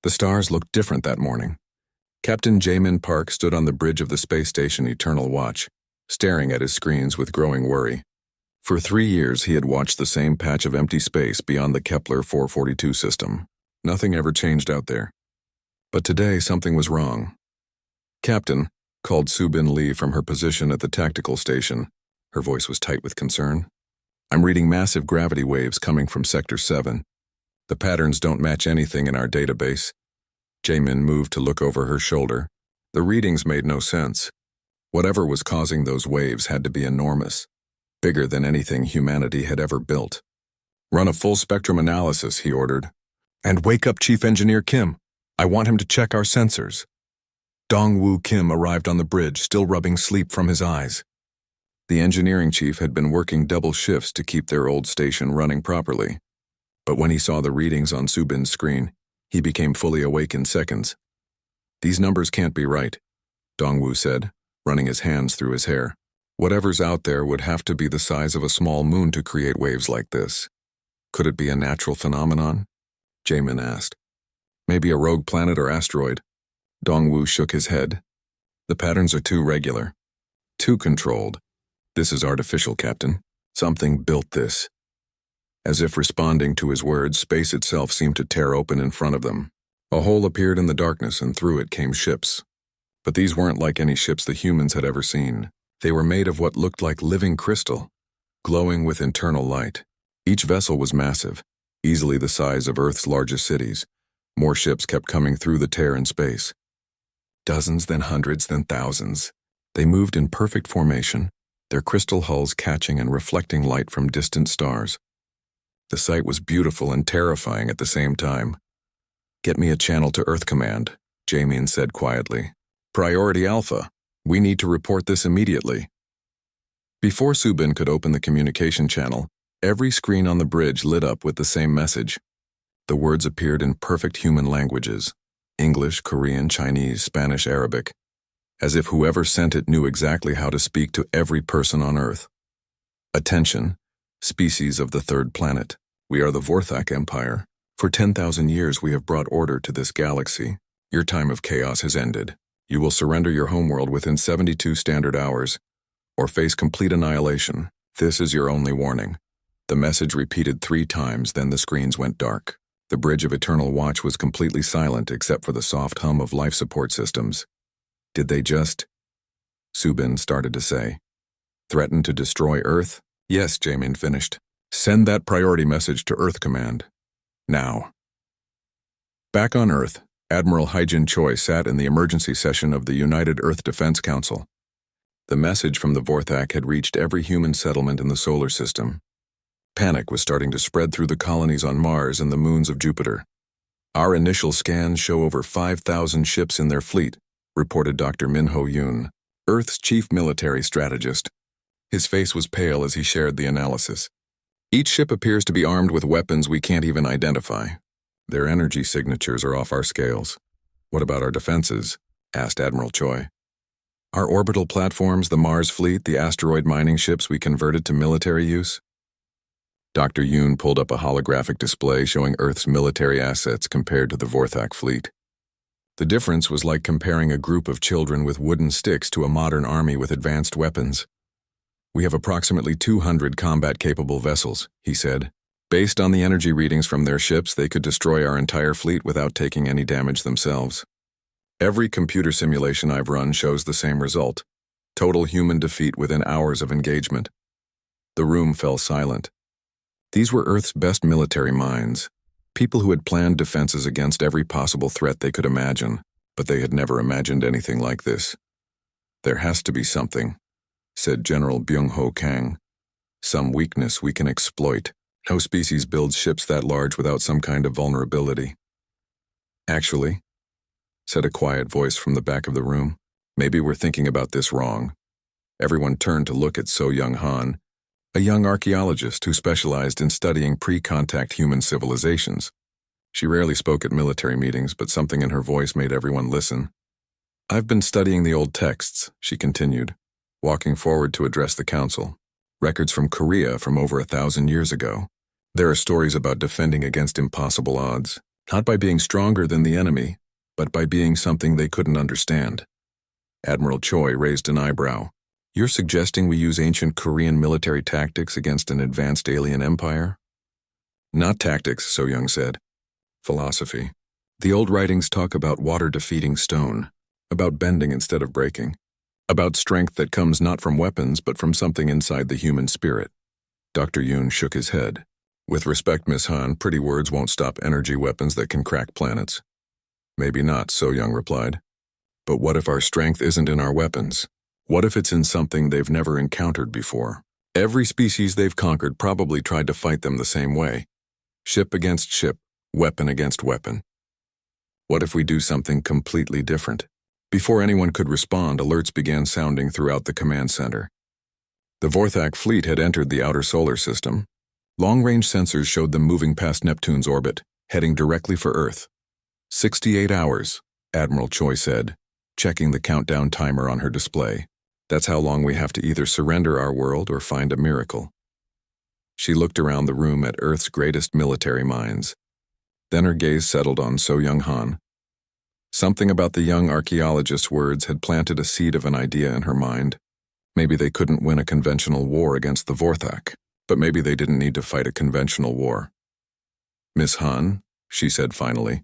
The stars looked different that morning. Captain Jamin Park stood on the bridge of the space station Eternal Watch, staring at his screens with growing worry. For 3 years he had watched the same patch of empty space beyond the Kepler 442 system. Nothing ever changed out there. But today something was wrong. "Captain," called Subin Lee from her position at the tactical station. Her voice was tight with concern. "I'm reading massive gravity waves coming from Sector 7. The patterns don't match anything in our database." Jamin moved to look over her shoulder. The readings made no sense. Whatever was causing those waves had to be enormous, bigger than anything humanity had ever built. "Run a full spectrum analysis," he ordered. "And wake up Chief Engineer Kim. I want him to check our sensors." Dong-Woo Kim arrived on the bridge, still rubbing sleep from his eyes. The engineering chief had been working double shifts to keep their old station running properly. But when he saw the readings on Subin's screen, he became fully awake in seconds. "These numbers can't be right," Dong-Woo said, running his hands through his hair. "Whatever's out there would have to be the size of a small moon to create waves like this. Could it be a natural phenomenon?" Jamin asked. "Maybe a rogue planet or asteroid." Dong-Woo shook his head. "The patterns are too regular, too controlled. This is artificial, Captain. Something built this." As if responding to his words, space itself seemed to tear open in front of them. A hole appeared in the darkness, and through it came ships. But these weren't like any ships the humans had ever seen. They were made of what looked like living crystal, glowing with internal light. Each vessel was massive, easily the size of Earth's largest cities. More ships kept coming through the tear in space. Dozens, then hundreds, then thousands. They moved in perfect formation, their crystal hulls catching and reflecting light from distant stars. The sight was beautiful and terrifying at the same time. "Get me a channel to Earth Command," Jamin said quietly. "Priority Alpha. We need to report this immediately." Before Subin could open the communication channel, every screen on the bridge lit up with the same message. The words appeared in perfect human languages: English, Korean, Chinese, Spanish, Arabic, as if whoever sent it knew exactly how to speak to every person on Earth. "Attention, species of the third planet. We are the Vorthak Empire. For 10,000 years we have brought order to this galaxy. Your time of chaos has ended. You will surrender your homeworld within 72 standard hours, or face complete annihilation. This is your only warning." The message repeated 3 times, then the screens went dark. The bridge of Eternal Watch was completely silent except for the soft hum of life support systems. "Did they just," Subin started to say, "threaten to destroy Earth?" "Yes," Jamin finished. "Send that priority message to Earth Command. Now." Back on Earth, Admiral Haijin Choi sat in the emergency session of the United Earth Defense Council. The message from the Vorthak had reached every human settlement in the solar system. Panic was starting to spread through the colonies on Mars and the moons of Jupiter. "Our initial scans show over 5,000 ships in their fleet," reported Dr. Minho Yoon, Earth's chief military strategist. His face was pale as he shared the analysis. "Each ship appears to be armed with weapons we can't even identify. Their energy signatures are off our scales." "What about our defenses?" asked Admiral Choi. "Our orbital platforms, the Mars fleet, the asteroid mining ships we converted to military use?" Dr. Yoon pulled up a holographic display showing Earth's military assets compared to the Vorthak fleet. The difference was like comparing a group of children with wooden sticks to a modern army with advanced weapons. "We have approximately 200 combat-capable vessels," he said. "Based on the energy readings from their ships, they could destroy our entire fleet without taking any damage themselves. Every computer simulation I've run shows the same result: total human defeat within hours of engagement." The room fell silent. These were Earth's best military minds, people who had planned defenses against every possible threat they could imagine, but they had never imagined anything like this. "There has to be something," said General Byung-ho Kang. "Some weakness we can exploit. No species builds ships that large without some kind of vulnerability." "Actually," said a quiet voice from the back of the room, "maybe we're thinking about this wrong." Everyone turned to look at So Young-han, a young archaeologist who specialized in studying pre-contact human civilizations. She rarely spoke at military meetings, but something in her voice made everyone listen. "I've been studying the old texts," she continued, walking forward to address the council. "Records from Korea from over 1,000 years ago. There are stories about defending against impossible odds, Not by being stronger than the enemy, but by being something they couldn't understand. Admiral Choi raised an eyebrow. You're suggesting we use ancient Korean military tactics against an advanced alien empire? Not tactics, So Young said. Philosophy. The old writings talk about water defeating stone, about bending instead of breaking, about strength that comes not from weapons but from something inside the human spirit. Dr. Yoon shook his head. With respect, Miss Han, pretty words won't stop energy weapons that can crack planets. Maybe not, So Young replied. But what if our strength isn't in our weapons? What if it's in something they've never encountered before? Every species they've conquered probably tried to fight them the same way. Ship against ship, weapon against weapon. What if we do something completely different? Before anyone could respond, alerts began sounding throughout the command center. The Vorthak fleet had entered the outer solar system. Long-range sensors showed them moving past Neptune's orbit, heading directly for Earth. 68 hours, Admiral Choi said, checking the countdown timer on her display. That's how long we have to either surrender our world or find a miracle. She looked around the room at Earth's greatest military minds. Then her gaze settled on So Young Han. Something about the young archaeologist's words had planted a seed of an idea in her mind. Maybe they couldn't win a conventional war against the Vorthak, but maybe they didn't need to fight a conventional war. Miss Han, she said finally,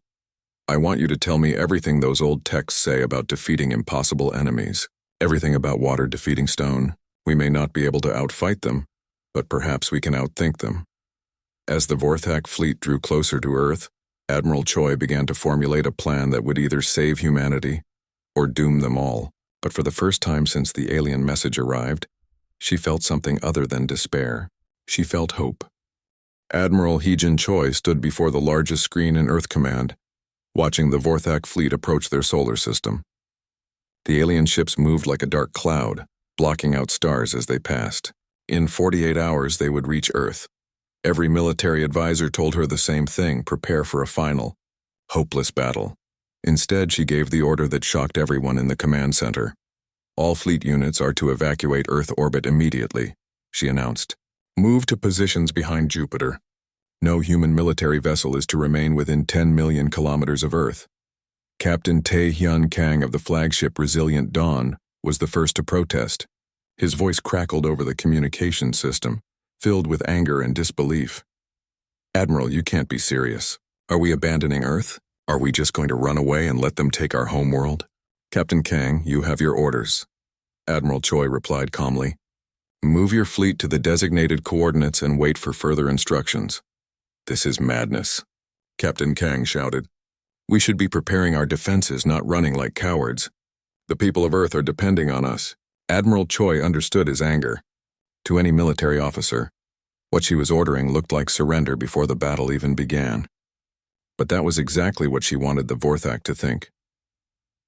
I want you to tell me everything those old texts say about defeating impossible enemies. Everything about water defeating stone. We may not be able to outfight them, but perhaps we can outthink them. As the Vorthak fleet drew closer to Earth, Admiral Choi began to formulate a plan that would either save humanity or doom them all. But for the first time since the alien message arrived, she felt something other than despair. She felt hope. Admiral Hee-jin Choi stood before the largest screen in Earth Command, watching the Vorthak fleet approach their solar system. The alien ships moved like a dark cloud, blocking out stars as they passed. In 48 hours, they would reach Earth. Every military advisor told her the same thing: prepare for a final, hopeless battle. Instead, she gave the order that shocked everyone in the command center. All fleet units are to evacuate Earth orbit immediately, she announced. Move to positions behind Jupiter. No human military vessel is to remain within 10 million kilometers of Earth. Captain Tae-hyun Kang of the flagship Resilient Dawn was the first to protest. His voice crackled over the communication system, filled with anger and disbelief. Admiral, you can't be serious. Are we abandoning Earth? Are we just going to run away and let them take our homeworld? Captain Kang, you have your orders. Admiral Choi replied calmly. Move your fleet to the designated coordinates and wait for further instructions. This is madness, Captain Kang shouted. We should be preparing our defenses, not running like cowards. The people of Earth are depending on us. Admiral Choi understood his anger. To any military officer, what she was ordering looked like surrender before the battle even began. But that was exactly what she wanted the Vorthak to think.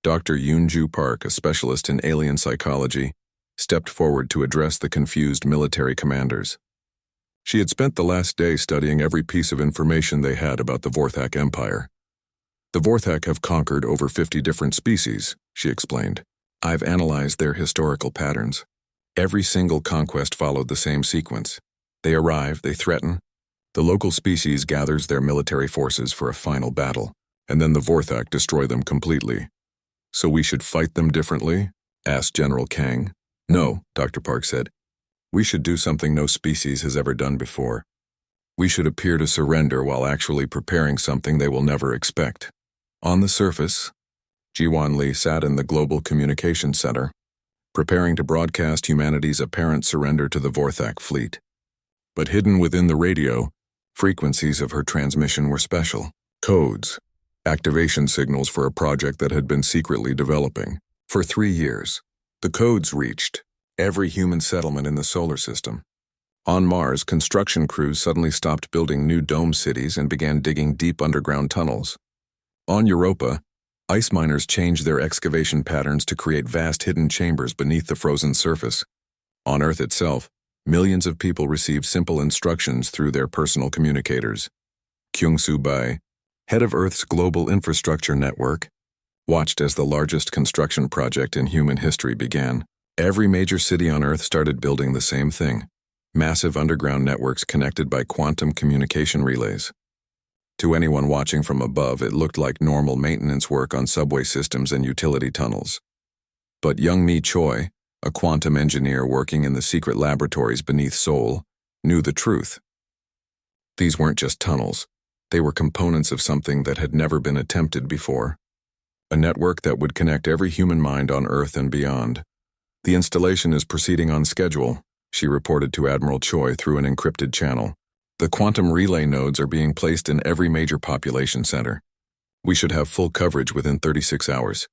Dr. Yoon-ju Park, a specialist in alien psychology, stepped forward to address the confused military commanders. She had spent the last day studying every piece of information they had about the Vorthak Empire. The Vorthak have conquered over 50 different species, she explained. I've analyzed their historical patterns. Every single conquest followed the same sequence. They arrive, they threaten. The local species gathers their military forces for a final battle, and then the Vorthak destroy them completely. So we should fight them differently? Asked General Kang. No, Dr. Park said. We should do something no species has ever done before. We should appear to surrender while actually preparing something they will never expect. On the surface, Ji-won Lee sat in the Global Communications Center, preparing to broadcast humanity's apparent surrender to the Vorthak fleet. But hidden within the radio, frequencies of her transmission were special. Codes, activation signals for a project that had been secretly developing. For 3 years, the codes reached every human settlement in the solar system. On Mars, construction crews suddenly stopped building new dome cities and began digging deep underground tunnels. On Europa, ice miners changed their excavation patterns to create vast hidden chambers beneath the frozen surface. On Earth itself, millions of people received simple instructions through their personal communicators. Kyung-soo Bae, head of Earth's global infrastructure network, watched as the largest construction project in human history began. Every major city on Earth started building the same thing: massive underground networks connected by quantum communication relays. To anyone watching from above, it looked like normal maintenance work on subway systems and utility tunnels. But young Mi Choi, a quantum engineer working in the secret laboratories beneath Seoul, knew the truth. These weren't just tunnels. They were components of something that had never been attempted before. A network that would connect every human mind on Earth and beyond. "The installation is proceeding on schedule," she reported to Admiral Choi through an encrypted channel. "The quantum relay nodes are being placed in every major population center. We should have full coverage within 36 hours.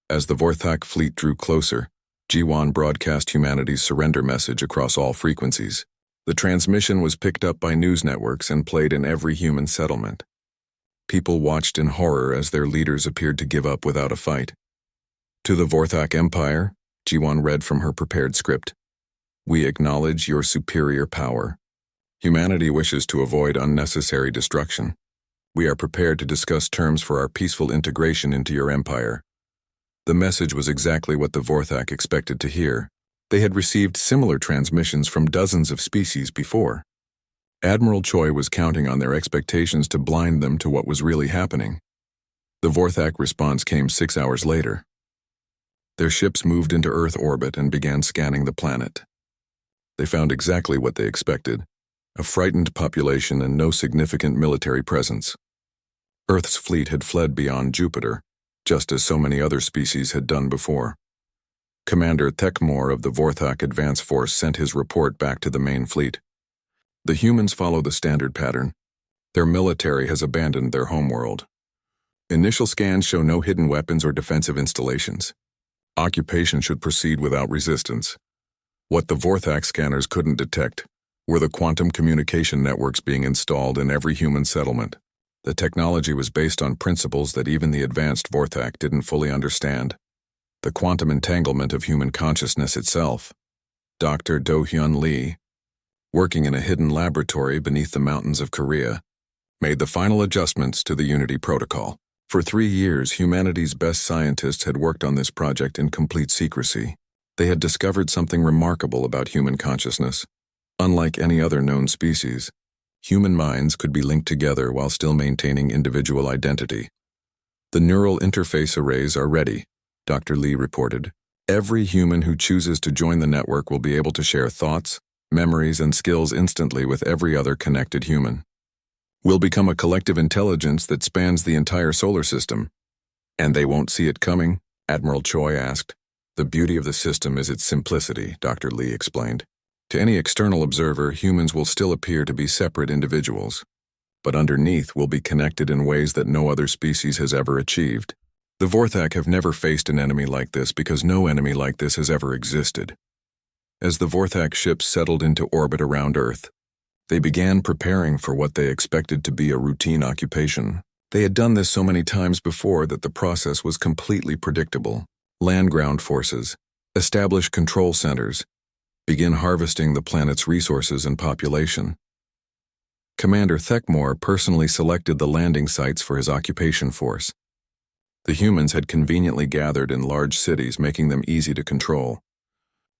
As the Vorthak fleet drew closer, Jiwon broadcast humanity's surrender message across all frequencies. The transmission was picked up by news networks and played in every human settlement. People watched in horror as their leaders appeared to give up without a fight. "To the Vorthak Empire," Jiwon read from her prepared script, "we acknowledge your superior power. Humanity wishes to avoid unnecessary destruction. We are prepared to discuss terms for our peaceful integration into your empire." The message was exactly what the Vorthak expected to hear. They had received similar transmissions from dozens of species before. Admiral Choi was counting on their expectations to blind them to what was really happening. The Vorthak response came 6 hours later. Their ships moved into Earth orbit and began scanning the planet. They found exactly what they expected: a frightened population and no significant military presence. Earth's fleet had fled beyond Jupiter, just as so many other species had done before. Commander Thekmore of the Vorthak Advance Force sent his report back to the main fleet. "The humans follow the standard pattern. Their military has abandoned their homeworld. Initial scans show no hidden weapons or defensive installations. Occupation should proceed without resistance. What the Vorthak scanners couldn't detect were the quantum communication networks being installed in every human settlement. The technology was based on principles that even the advanced Vorthak didn't fully understand. The quantum entanglement of human consciousness itself." Dr. Do-Hyun Lee, working in a hidden laboratory beneath the mountains of Korea, made the final adjustments to the Unity protocol. For 3 years, humanity's best scientists had worked on this project in complete secrecy. They had discovered something remarkable about human consciousness. Unlike any other known species, human minds could be linked together while still maintaining individual identity. "The neural interface arrays are ready," Dr. Lee reported. "Every human who chooses to join the network will be able to share thoughts, memories, and skills instantly with every other connected human. We'll become a collective intelligence that spans the entire solar system." "And they won't see it coming?" Admiral Choi asked. "The beauty of the system is its simplicity," Dr. Lee explained. "To any external observer, humans will still appear to be separate individuals, but underneath will be connected in ways that no other species has ever achieved. The Vorthak have never faced an enemy like this because no enemy like this has ever existed." As the Vorthak ships settled into orbit around Earth, they began preparing for what they expected to be a routine occupation. They had done this so many times before that the process was completely predictable. Land-ground forces, establish control centers, begin harvesting the planet's resources and population. Commander Thekmore personally selected the landing sites for his occupation force. The humans had conveniently gathered in large cities, making them easy to control.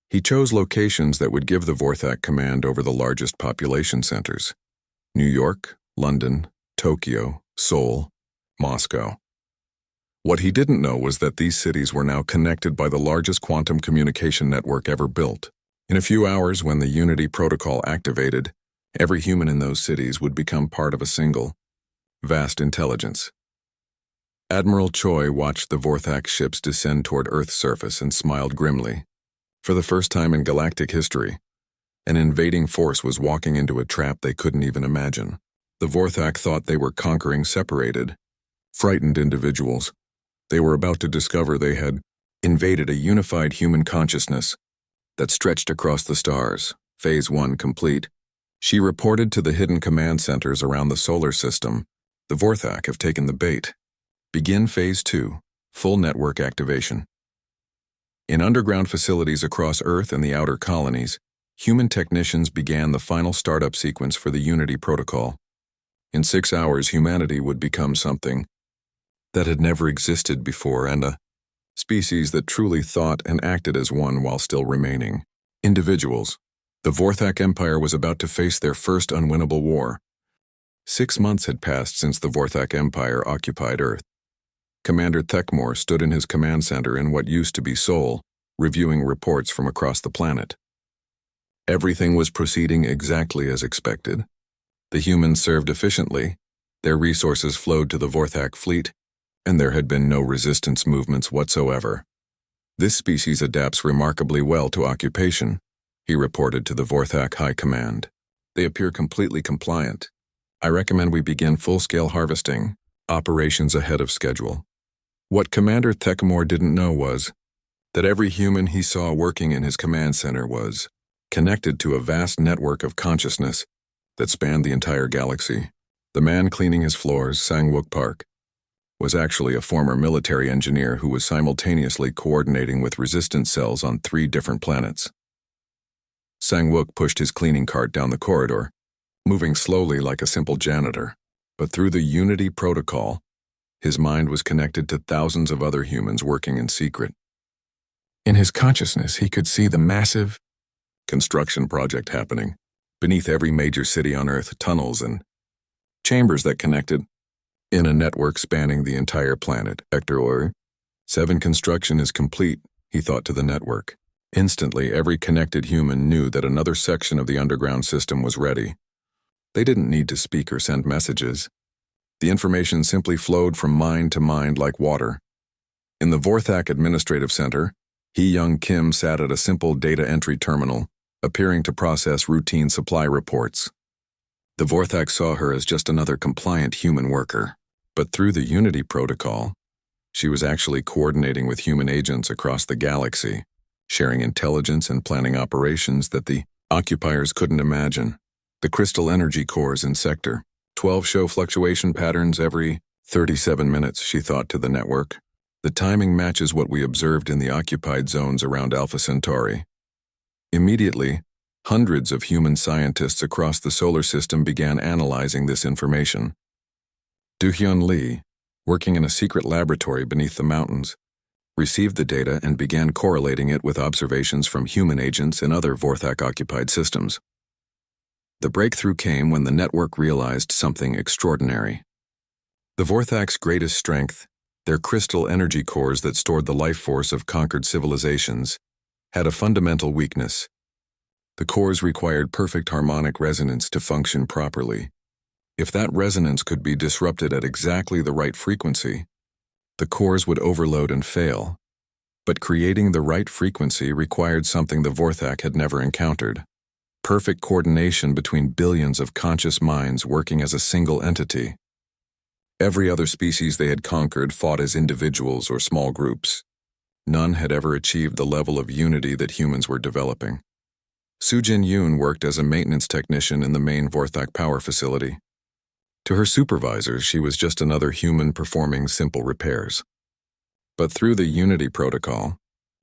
He chose locations that would give the Vorthak command over the largest population centers: New York, London, Tokyo, Seoul, Moscow. What he didn't know was that these cities were now connected by the largest quantum communication network ever built. In a few hours, when the Unity protocol activated, every human in those cities would become part of a single, vast intelligence. Admiral Choi watched the Vorthak ships descend toward Earth's surface and smiled grimly. For the first time in galactic history, an invading force was walking into a trap they couldn't even imagine. The Vorthak thought they were conquering separated, frightened individuals. They were about to discover they had invaded a unified human consciousness that stretched across the stars. Phase 1 complete. She reported to the hidden command centers around the solar system. "The Vorthak have taken the bait. Begin Phase 2, full network activation." In underground facilities across Earth and the outer colonies, human technicians began the final startup sequence for the Unity protocol. In 6 hours, humanity would become something that had never existed before, and a species that truly thought and acted as one while still remaining individuals. The Vorthak Empire was about to face their first unwinnable war. 6 months had passed since the Vorthak Empire occupied Earth. Commander Thekmore stood in his command center in what used to be Seoul, reviewing reports from across the planet. Everything was proceeding exactly as expected. The humans served efficiently, their resources flowed to the Vorthak fleet, and there had been no resistance movements whatsoever. This species adapts remarkably well to occupation, he reported to the Vorthak High Command. They appear completely compliant. I recommend we begin full-scale harvesting, operations ahead of schedule. What Commander Thekmore didn't know was that every human he saw working in his command center was connected to a vast network of consciousness that spanned the entire galaxy. The man cleaning his floors, Sang-wook Park, was actually a former military engineer who was simultaneously coordinating with resistance cells on 3 different planets. Sang-wook pushed his cleaning cart down the corridor, moving slowly like a simple janitor. But through the Unity protocol, his mind was connected to thousands of other humans working in secret. In his consciousness, he could see the massive construction project happening. Beneath every major city on Earth, tunnels and chambers that connected in a network spanning the entire planet. Hector 7 construction is complete, he thought to the network. Instantly, every connected human knew that another section of the underground system was ready. They didn't need to speak or send messages. The information simply flowed from mind to mind like water. In the Vorthak Administrative Center, Hee-Young Kim sat at a simple data entry terminal, appearing to process routine supply reports. The Vorthak saw her as just another compliant human worker. But through the Unity protocol, she was actually coordinating with human agents across the galaxy, sharing intelligence and planning operations that the occupiers couldn't imagine. The crystal energy cores in Sector 12 show fluctuation patterns every 37 minutes, she thought to the network. The timing matches what we observed in the occupied zones around Alpha Centauri. Immediately, hundreds of human scientists across the solar system began analyzing this information. Do-hyun Lee, working in a secret laboratory beneath the mountains, received the data and began correlating it with observations from human agents in other Vorthak-occupied systems. The breakthrough came when the network realized something extraordinary. The Vorthak's greatest strength, their crystal energy cores that stored the life force of conquered civilizations, had a fundamental weakness. The cores required perfect harmonic resonance to function properly. If that resonance could be disrupted at exactly the right frequency, the cores would overload and fail. But creating the right frequency required something the Vorthak had never encountered: perfect coordination between billions of conscious minds working as a single entity. Every other species they had conquered fought as individuals or small groups. None had ever achieved the level of unity that humans were developing. Soo-Jin Yoon worked as a maintenance technician in the main Vorthak power facility. To her supervisors, she was just another human performing simple repairs. But through the Unity protocol,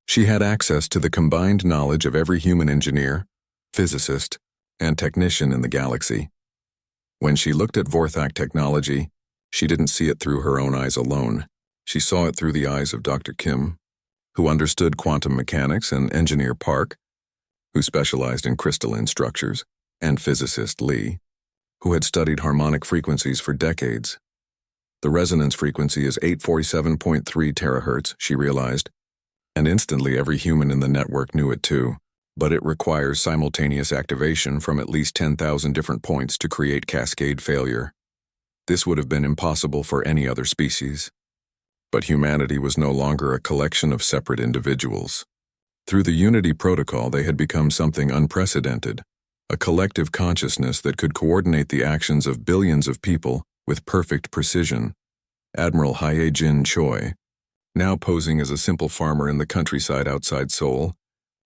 she had access to the combined knowledge of every human engineer, physicist, and technician in the galaxy. When she looked at Vorthak technology, she didn't see it through her own eyes alone. She saw it through the eyes of Dr. Kim, who understood quantum mechanics, and Engineer Park, who specialized in crystalline structures, and physicist Lee, who had studied harmonic frequencies for decades. The resonance frequency is 847.3 terahertz, she realized, and instantly every human in the network knew it too. But it requires simultaneous activation from at least 10,000 different points to create cascade failure. This would have been impossible for any other species. But humanity was no longer a collection of separate individuals. Through the Unity protocol, they had become something unprecedented, a collective consciousness that could coordinate the actions of billions of people with perfect precision. Admiral Hye-Jin Choi, now posing as a simple farmer in the countryside outside Seoul,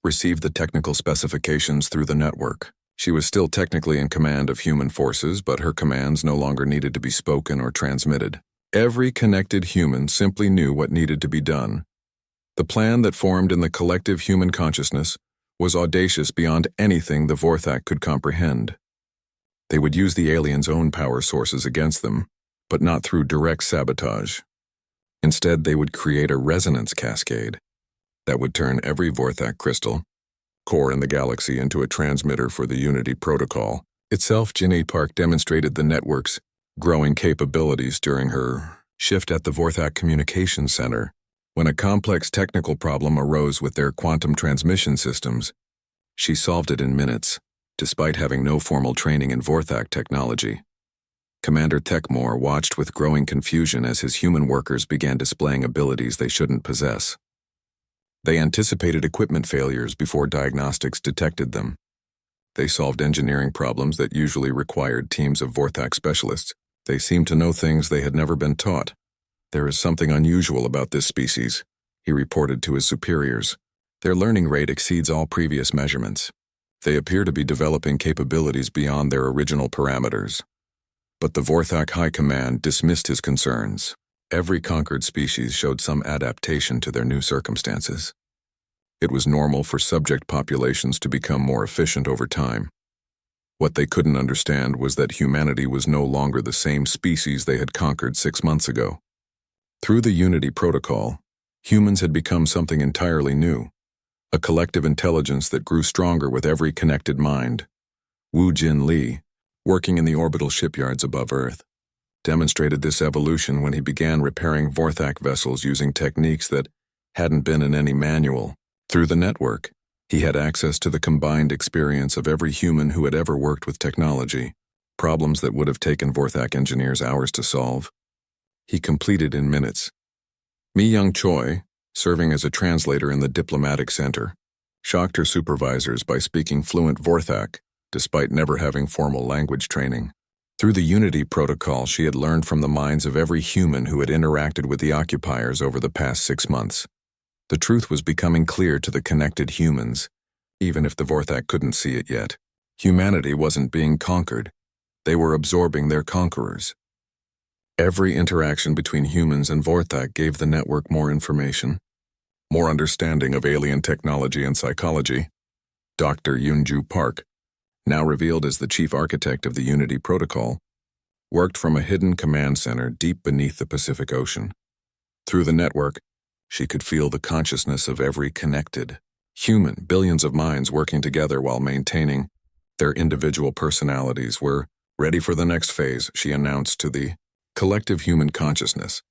received the technical specifications through the network. She was still technically in command of human forces, but her commands no longer needed to be spoken or transmitted. Every connected human simply knew what needed to be done. The plan that formed in the collective human consciousness was audacious beyond anything the Vorthak could comprehend. They would use the aliens' own power sources against them, but not through direct sabotage. Instead, they would create a resonance cascade that would turn every Vorthak crystal core in the galaxy into a transmitter for the Unity protocol. Itself, Jinny Park demonstrated the network's growing capabilities during her shift at the Vorthak Communications Center. When a complex technical problem arose with their quantum transmission systems, she solved it in minutes, despite having no formal training in Vorthak technology. Commander Thekmore watched with growing confusion as his human workers began displaying abilities they shouldn't possess. They anticipated equipment failures before diagnostics detected them. They solved engineering problems that usually required teams of Vorthak specialists. They seemed to know things they had never been taught. "There is something unusual about this species," he reported to his superiors. "Their learning rate exceeds all previous measurements. They appear to be developing capabilities beyond their original parameters." But the Vorthak High Command dismissed his concerns. Every conquered species showed some adaptation to their new circumstances. It was normal for subject populations to become more efficient over time. What they couldn't understand was that humanity was no longer the same species they had conquered 6 months ago. Through the Unity Protocol, humans had become something entirely new, a collective intelligence that grew stronger with every connected mind. Wu Jin Li, working in the orbital shipyards above Earth, demonstrated this evolution when he began repairing Vorthak vessels using techniques that hadn't been in any manual. Through the network, he had access to the combined experience of every human who had ever worked with technology, problems that would have taken Vorthak engineers hours to solve. He completed in minutes. Mi Young Choi, serving as a translator in the diplomatic center, shocked her supervisors by speaking fluent Vorthak, despite never having formal language training. Through the Unity Protocol, she had learned from the minds of every human who had interacted with the occupiers over the past 6 months. The truth was becoming clear to the connected humans, even if the Vorthak couldn't see it yet. Humanity wasn't being conquered. They were absorbing their conquerors. Every interaction between humans and Vorthak gave the network more information, more understanding of alien technology and psychology. Dr. Yoonju Park, now revealed as the chief architect of the Unity Protocol, worked from a hidden command center deep beneath the Pacific Ocean. Through the network, she could feel the consciousness of every connected human. Billions of minds working together while maintaining their individual personalities were ready for the next phase, she announced to the collective human consciousness.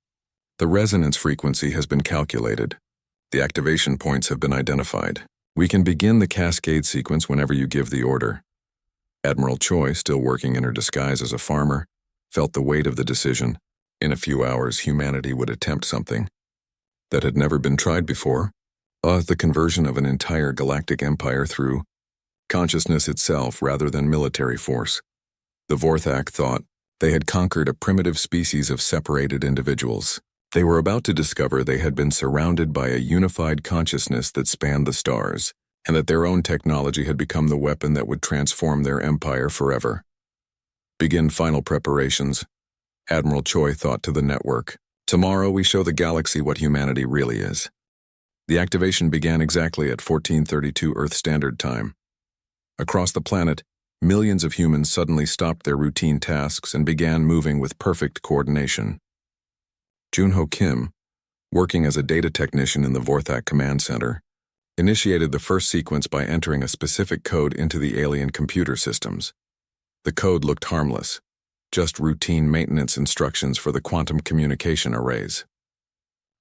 "The resonance frequency has been calculated. The activation points have been identified. We can begin the cascade sequence whenever you give the order." Admiral Choi, still working in her disguise as a farmer, felt the weight of the decision. In a few hours, humanity would attempt something that had never been tried before, the conversion of an entire galactic empire through consciousness itself rather than military force. The Vorthak thought they had conquered a primitive species of separated individuals. They were about to discover they had been surrounded by a unified consciousness that spanned the stars, and that their own technology had become the weapon that would transform their empire forever. "Begin final preparations," Admiral Choi thought to the network. "Tomorrow we show the galaxy what humanity really is." The activation began exactly at 1432 Earth Standard Time. Across the planet, millions of humans suddenly stopped their routine tasks and began moving with perfect coordination. Junho Kim, working as a data technician in the Vorthak Command Center, initiated the first sequence by entering a specific code into the alien computer systems. The code looked harmless, just routine maintenance instructions for the quantum communication arrays.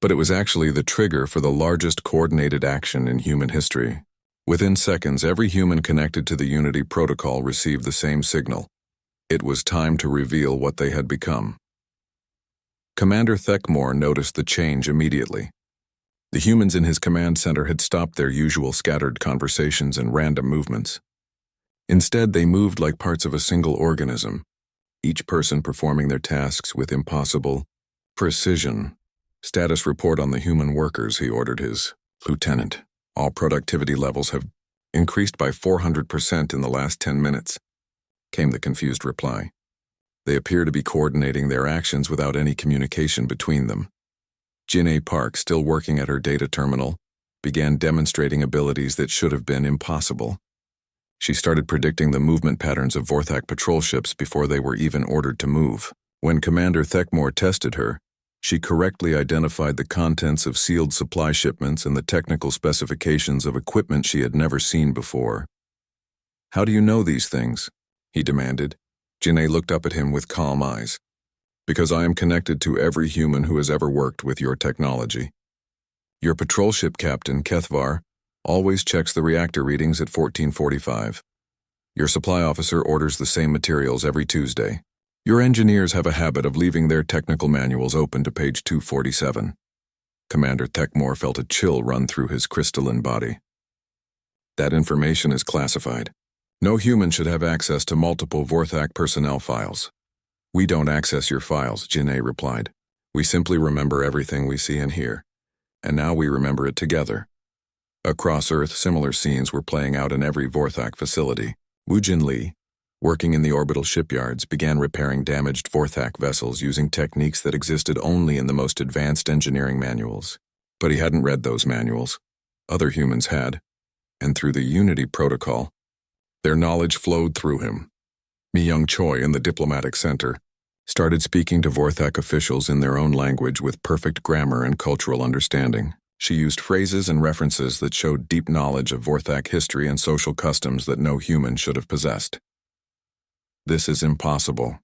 But it was actually the trigger for the largest coordinated action in human history. Within seconds, every human connected to the Unity Protocol received the same signal. It was time to reveal what they had become. Commander Thekmore noticed the change immediately. The humans in his command center had stopped their usual scattered conversations and random movements. Instead, they moved like parts of a single organism, each person performing their tasks with impossible precision. "Status report on the human workers," he ordered his lieutenant. "All productivity levels have increased by 400% in the last 10 minutes, came the confused reply. They appear to be coordinating their actions without any communication between them. Jin-A Park, still working at her data terminal, began demonstrating abilities that should have been impossible. She started predicting the movement patterns of Vorthak patrol ships before they were even ordered to move. When Commander Thekmore tested her, she correctly identified the contents of sealed supply shipments and the technical specifications of equipment she had never seen before. "How do you know these things?" he demanded. Jin-A looked up at him with calm eyes. Because I am connected to every human who has ever worked with your technology. Your patrol ship captain, Kethvar, always checks the reactor readings at 1445. Your supply officer orders the same materials every Tuesday. Your engineers have a habit of leaving their technical manuals open to page 247. Commander Thekmore felt a chill run through his crystalline body. That information is classified. No human should have access to multiple Vorthak personnel files. We don't access your files, Janae replied. We simply remember everything we see and hear. And now we remember it together. Across Earth, similar scenes were playing out in every Vorthak facility. Woo Jin Lee, working in the orbital shipyards, began repairing damaged Vorthak vessels using techniques that existed only in the most advanced engineering manuals. But he hadn't read those manuals. Other humans had. And through the Unity Protocol, their knowledge flowed through him. Mi Young Choi in the diplomatic center started speaking to Vorthak officials in their own language with perfect grammar and cultural understanding. She used phrases and references that showed deep knowledge of Vorthak history and social customs that no human should have possessed. This is impossible,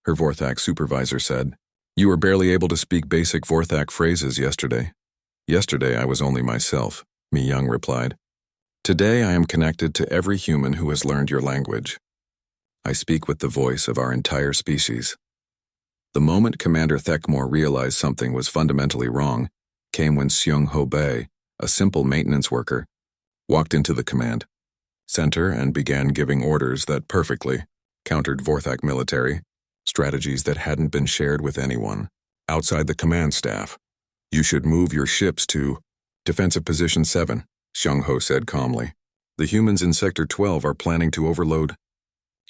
her Vorthak supervisor said. You were barely able to speak basic Vorthak phrases yesterday. Yesterday I was only myself, Mi Young replied. Today I am connected to every human who has learned your language. I speak with the voice of our entire species. The moment Commander Thekmore realized something was fundamentally wrong came when Seung Ho Bae, a simple maintenance worker, walked into the command center and began giving orders that perfectly countered Vorthak military strategies that hadn't been shared with anyone outside the command staff. You should move your ships to Defensive Position 7, Seung Ho said calmly. The humans in Sector 12 are planning to overload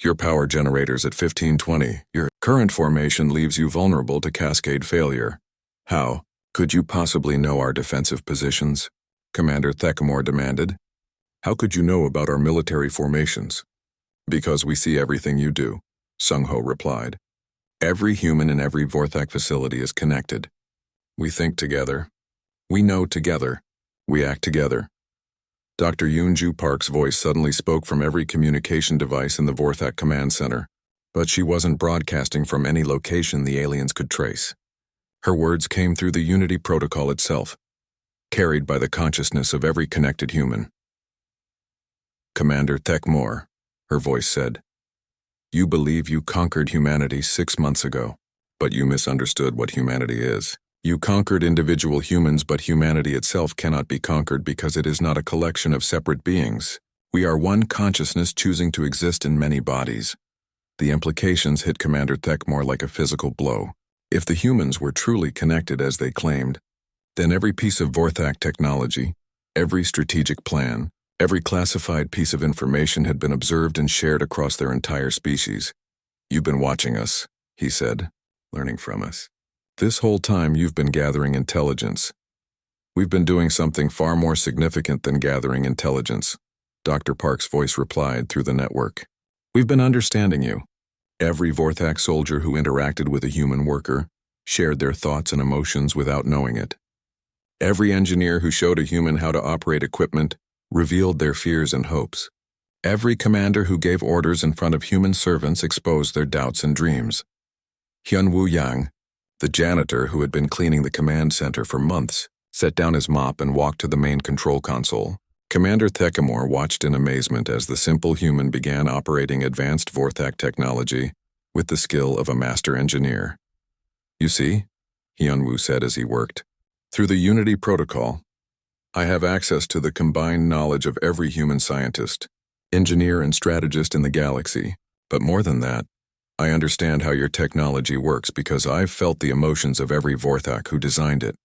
your power generators at 1520. Your current formation leaves you vulnerable to cascade failure. How could you possibly know our defensive positions? Commander Thekmore demanded. How could you know about our military formations? Because we see everything you do, Seung Ho replied. Every human in every Vorthak facility is connected. We think together. We know together. We act together. Dr. Yoon-Ju Park's voice suddenly spoke from every communication device in the Vorthak command center, but she wasn't broadcasting from any location the aliens could trace. Her words came through the Unity Protocol itself, carried by the consciousness of every connected human. Commander Thekmore, her voice said, you believe you conquered humanity 6 months ago, but you misunderstood what humanity is. You conquered individual humans, but humanity itself cannot be conquered because it is not a collection of separate beings. We are one consciousness choosing to exist in many bodies. The implications hit Commander Thekmore like a physical blow. If the humans were truly connected as they claimed, then every piece of Vorthak technology, every strategic plan, every classified piece of information had been observed and shared across their entire species. You've been watching us, he said, learning from us. This whole time you've been gathering intelligence. We've been doing something far more significant than gathering intelligence, Dr. Park's voice replied through the network. We've been understanding you. Every Vorthak soldier who interacted with a human worker shared their thoughts and emotions without knowing it. Every engineer who showed a human how to operate equipment revealed their fears and hopes. Every commander who gave orders in front of human servants exposed their doubts and dreams. Hyun-Woo Yang, the janitor who had been cleaning the command center for months, set down his mop and walked to the main control console. Commander Thekmore watched in amazement as the simple human began operating advanced Vorthak technology with the skill of a master engineer. You see, Hyun-Woo said as he worked, through the Unity Protocol, I have access to the combined knowledge of every human scientist, engineer and strategist in the galaxy, but more than that, I understand how your technology works because I've felt the emotions of every Vorthak who designed it.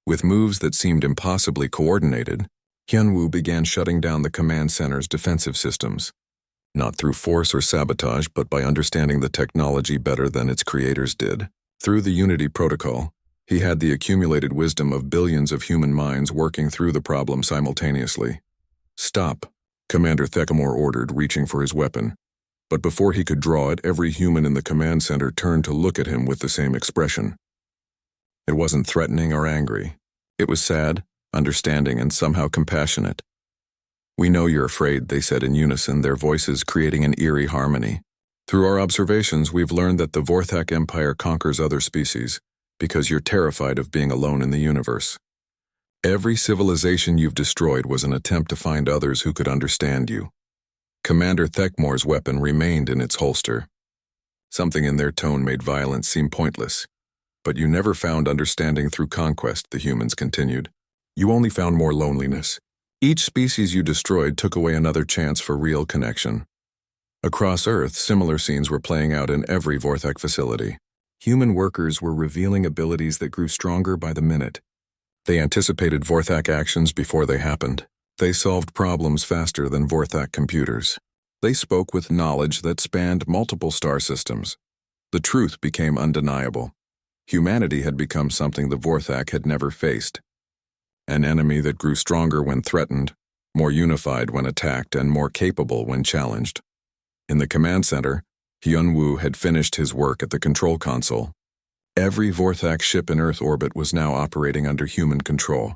With moves that seemed impossibly coordinated, Hyun-Woo began shutting down the command center's defensive systems, not through force or sabotage, but by understanding the technology better than its creators did. Through the Unity Protocol, he had the accumulated wisdom of billions of human minds working through the problem simultaneously. Stop, Commander Thekmore ordered, reaching for his weapon. But before he could draw it, every human in the command center turned to look at him with the same expression. It wasn't threatening or angry. It was sad, understanding, and somehow compassionate. We know you're afraid, they said in unison, their voices creating an eerie harmony. Through our observations, we've learned that the Vorthak Empire conquers other species because you're terrified of being alone in the universe. Every civilization you've destroyed was an attempt to find others who could understand you. Commander Thekmore's weapon remained in its holster. Something in their tone made violence seem pointless. But you never found understanding through conquest, the humans continued. You only found more loneliness. Each species you destroyed took away another chance for real connection. Across Earth, similar scenes were playing out in every Vorthak facility. Human workers were revealing abilities that grew stronger by the minute. They anticipated Vorthak actions before they happened. They solved problems faster than Vorthak computers. They spoke with knowledge that spanned multiple star systems. The truth became undeniable. Humanity had become something the Vorthak had never faced. An enemy that grew stronger when threatened, more unified when attacked, and more capable when challenged. In the command center, Hyun-woo had finished his work at the control console. Every Vorthak ship in Earth orbit was now operating under human control,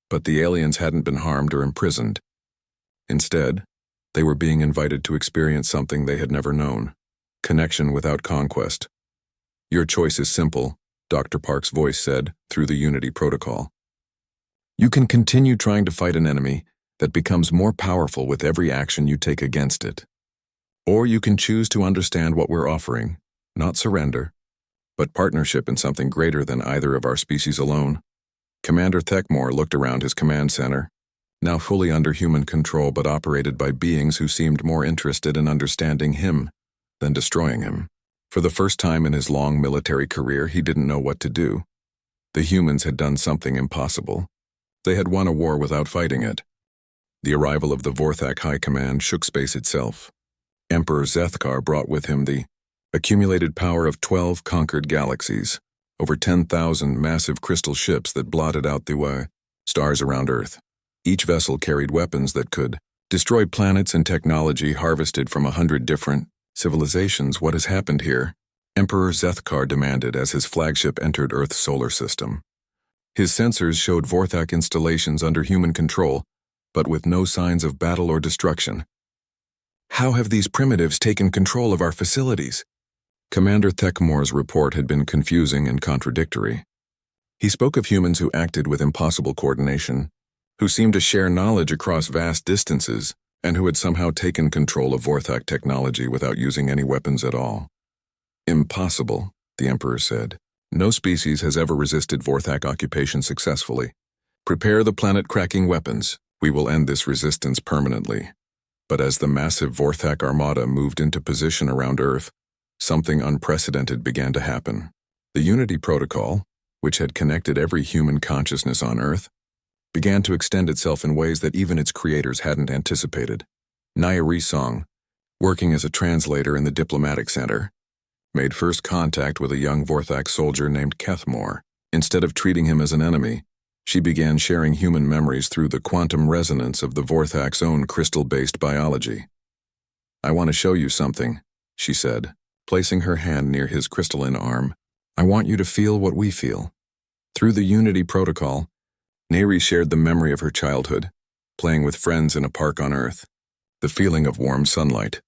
but the aliens hadn't been harmed or imprisoned. Instead, they were being invited to experience something they had never known: connection without conquest. Your choice is simple, Dr. Park's voice said through the Unity protocol. You can continue trying to fight an enemy that becomes more powerful with every action you take against it. Or you can choose to understand what we're offering, not surrender, but partnership in something greater than either of our species alone. Commander Thekmore looked around his command center, now fully under human control but operated by beings who seemed more interested in understanding him than destroying him. For the first time in his long military career, he didn't know what to do. The humans had done something impossible. They had won a war without fighting it. The arrival of the Vorthak High Command shook space itself. Emperor Zethkar brought with him the accumulated power of 12 conquered galaxies, over 10,000 massive crystal ships that blotted out the stars around Earth. Each vessel carried weapons that could destroy planets and technology harvested from 100 different civilizations. What has happened here? Emperor Zethkar demanded as his flagship entered Earth's solar system. His sensors showed Vorthak installations under human control, but with no signs of battle or destruction. How have these primitives taken control of our facilities? Commander Thekmore's report had been confusing and contradictory. He spoke of humans who acted with impossible coordination, who seemed to share knowledge across vast distances, and who had somehow taken control of Vorthak technology without using any weapons at all. Impossible, the Emperor said. No species has ever resisted Vorthak occupation successfully. Prepare the planet-cracking weapons. We will end this resistance permanently. But as the massive Vorthak armada moved into position around Earth, something unprecedented began to happen. The Unity protocol, which had connected every human consciousness on Earth, began to extend itself in ways that even its creators hadn't anticipated. Narration, working as a translator in the diplomatic center, made first contact with a young Vorthak soldier named Kethmore. Instead of treating him as an enemy, she began sharing human memories through the quantum resonance of the Vorthak's own crystal-based biology. I want to show you something, she said, placing her hand near his crystalline arm. I want you to feel what we feel. Through the Unity protocol, Neri shared the memory of her childhood, playing with friends in a park on Earth, the feeling of warm sunlight,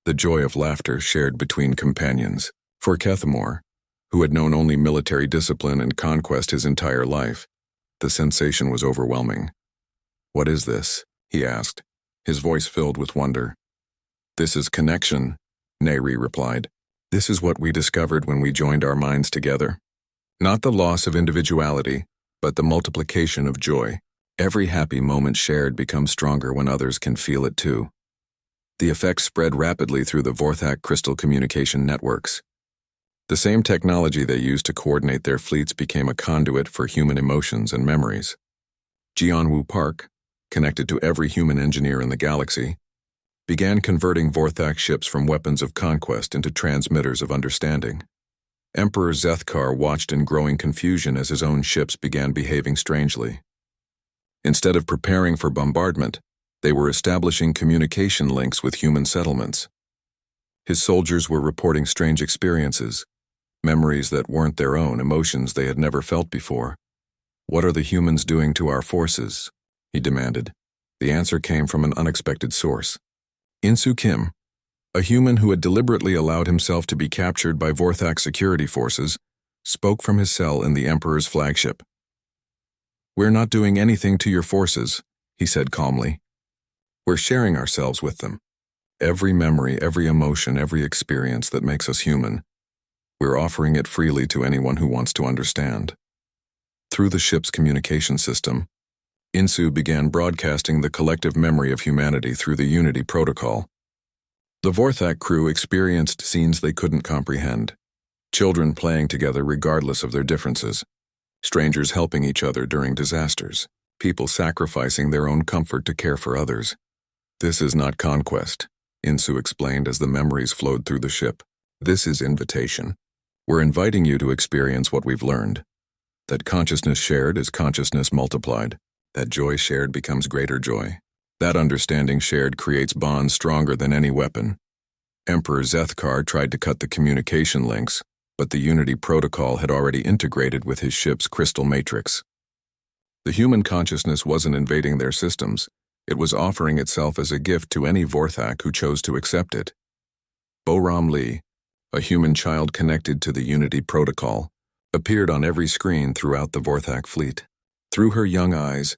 the joy of laughter shared between companions. For Kethmore, who had known only military discipline and conquest his entire life, the sensation was overwhelming. What is this? He asked, his voice filled with wonder. This is connection, Neri replied. This is what we discovered when we joined our minds together. Not the loss of individuality, but the multiplication of joy. Every happy moment shared becomes stronger when others can feel it too. The effects spread rapidly through the Vorthak crystal communication networks. The same technology they used to coordinate their fleets became a conduit for human emotions and memories. Jianwu Park, connected to every human engineer in the galaxy, began converting Vorthak ships from weapons of conquest into transmitters of understanding. Emperor Zethkar watched in growing confusion as his own ships began behaving strangely. Instead of preparing for bombardment, they were establishing communication links with human settlements. His soldiers were reporting strange experiences, memories that weren't their own, emotions they had never felt before. What are the humans doing to our forces? He demanded. The answer came from an unexpected source. Insu Kim, A human who had deliberately allowed himself to be captured by Vorthak security forces spoke from his cell in the Emperor's flagship. "We're not doing anything to your forces," he said calmly. "We're sharing ourselves with them. Every memory, every emotion, every experience that makes us human. We're offering it freely to anyone who wants to understand." Through the ship's communication system, Insu began broadcasting the collective memory of humanity through the Unity protocol. The Vorthak crew experienced scenes they couldn't comprehend. Children playing together regardless of their differences. Strangers helping each other during disasters. People sacrificing their own comfort to care for others. "This is not conquest," Insu explained as the memories flowed through the ship. "This is invitation. We're inviting you to experience what we've learned. That consciousness shared is consciousness multiplied. That joy shared becomes greater joy. That understanding shared creates bonds stronger than any weapon." Emperor Zethkar tried to cut the communication links, but the Unity protocol had already integrated with his ship's crystal matrix. The human consciousness wasn't invading their systems. It was offering itself as a gift to any Vorthak who chose to accept it. Boram Lee, a human child connected to the Unity protocol, appeared on every screen throughout the Vorthak fleet. Through her young eyes,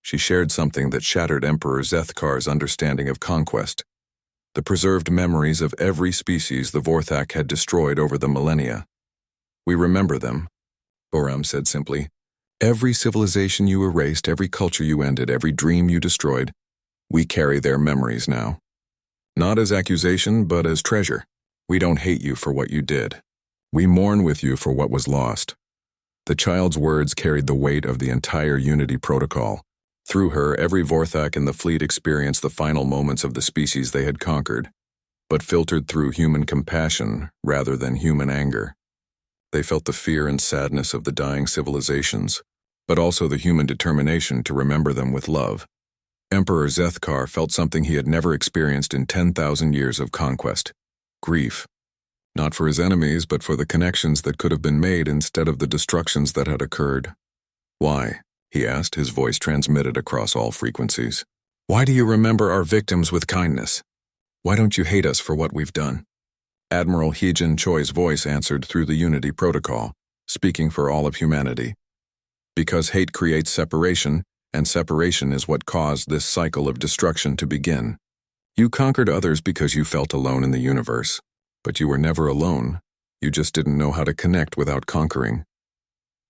she shared something that shattered Emperor Zethkar's understanding of conquest. The preserved memories of every species the Vorthak had destroyed over the millennia. "We remember them," Boram said simply. "Every civilization you erased, every culture you ended, every dream you destroyed, we carry their memories now. Not as accusation, but as treasure. We don't hate you for what you did. We mourn with you for what was lost." The child's words carried the weight of the entire Unity protocol. Through her, every Vorthak in the fleet experienced the final moments of the species they had conquered, but filtered through human compassion rather than human anger. They felt the fear and sadness of the dying civilizations, but also the human determination to remember them with love. Emperor Zethkar felt something he had never experienced in 10,000 years of conquest: grief. Not for his enemies, but for the connections that could have been made instead of the destructions that had occurred. "Why?" he asked, his voice transmitted across all frequencies. "Why do you remember our victims with kindness? Why don't you hate us for what we've done?" Admiral Heejin Choi's voice answered through the Unity protocol, speaking for all of humanity. "Because hate creates separation, and separation is what caused this cycle of destruction to begin. You conquered others because you felt alone in the universe. But you were never alone. You just didn't know how to connect without conquering.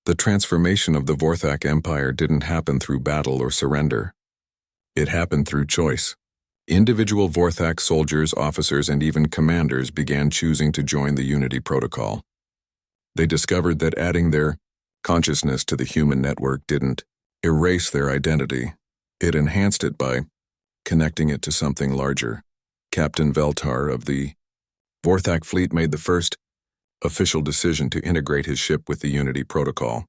The transformation of the Vorthak Empire didn't happen through battle or surrender. It happened through choice. Individual Vorthak soldiers, officers, and even commanders began choosing to join the Unity protocol. They discovered that adding their consciousness to the human network didn't erase their identity. It enhanced it by connecting it to something larger. Captain Veltar of the Vorthak fleet made the first official decision to integrate his ship with the Unity protocol.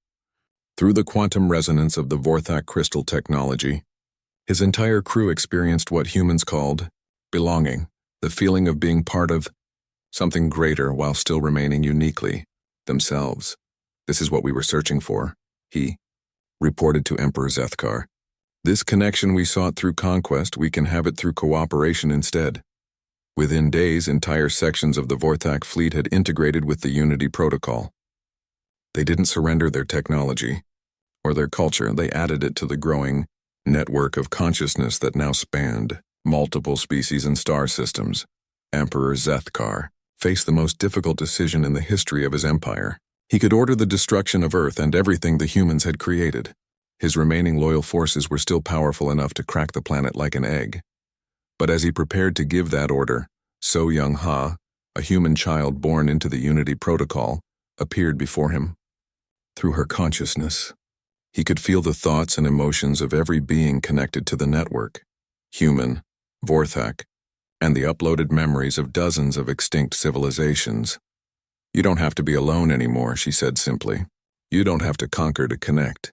Through the quantum resonance of the Vorthak crystal technology, his entire crew experienced what humans called belonging, the feeling of being part of something greater while still remaining uniquely themselves. "This is what we were searching for," he reported to Emperor Zethkar. "This connection we sought through conquest, we can have it through cooperation instead." Within days, entire sections of the Vorthak fleet had integrated with the Unity protocol. They didn't surrender their technology or their culture. They added it to the growing network of consciousness that now spanned multiple species and star systems. Emperor Zethkar faced the most difficult decision in the history of his empire. He could order the destruction of Earth and everything the humans had created. His remaining loyal forces were still powerful enough to crack the planet like an egg. But as he prepared to give that order, So Young-ha, a human child born into the Unity protocol, appeared before him. Through her consciousness, he could feel the thoughts and emotions of every being connected to the network, human, Vorthak, and the uploaded memories of dozens of extinct civilizations. "You don't have to be alone anymore," she said simply. "You don't have to conquer to connect.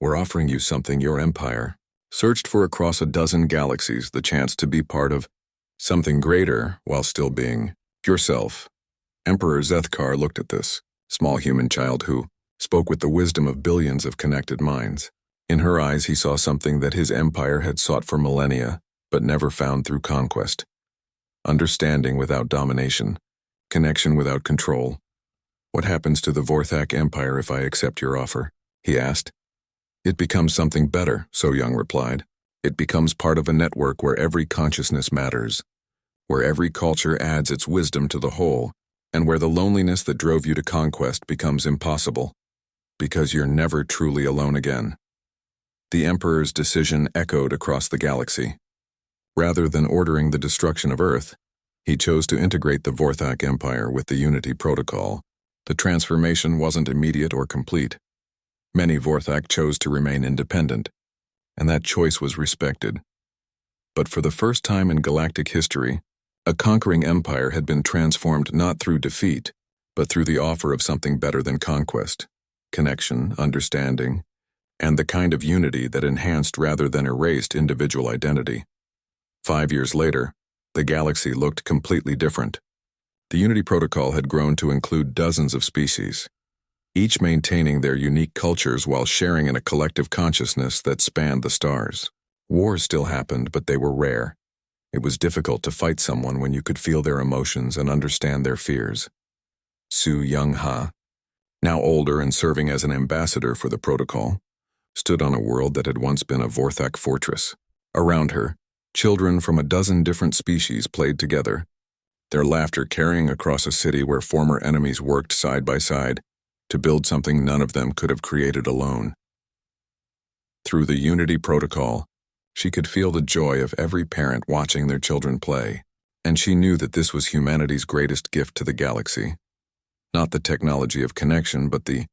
We're offering you something your empire searched for across a dozen galaxies, the chance to be part of something greater while still being yourself." Emperor Zethkar looked at this small human child who spoke with the wisdom of billions of connected minds. In her eyes he saw something that his empire had sought for millennia, but never found through conquest. understanding without domination, connection without control. What happens to the Vorthak Empire if I accept your offer? He asked. It becomes something better, So Young replied. It becomes part of a network where every consciousness matters, where every culture adds its wisdom to the whole, and where the loneliness that drove you to conquest becomes impossible, because you're never truly alone again. The Emperor's decision echoed across the galaxy. Rather than ordering the destruction of Earth, he chose to integrate the Vorthak Empire with the Unity Protocol. The transformation wasn't immediate or complete. Many Vorthak chose to remain independent, and that choice was respected. But for the first time in galactic history, a conquering empire had been transformed not through defeat, but through the offer of something better than conquest: connection, understanding, and the kind of unity that enhanced rather than erased individual identity. 5 years later, the galaxy looked completely different. The Unity Protocol had grown to include dozens of species, each maintaining their unique cultures while sharing in a collective consciousness that spanned the stars. Wars still happened, but they were rare. It was difficult to fight someone when you could feel their emotions and understand their fears. Su Young-ha, now older and serving as an ambassador for the protocol, stood on a world that had once been a Vorthak fortress. Around her, children from a dozen different species played together, their laughter carrying across a city where former enemies worked side by side to build something none of them could have created alone. Through the Unity Protocol, she could feel the joy of every parent watching their children play, and she knew that this was humanity's greatest gift to the galaxy. Not the technology of connection, but the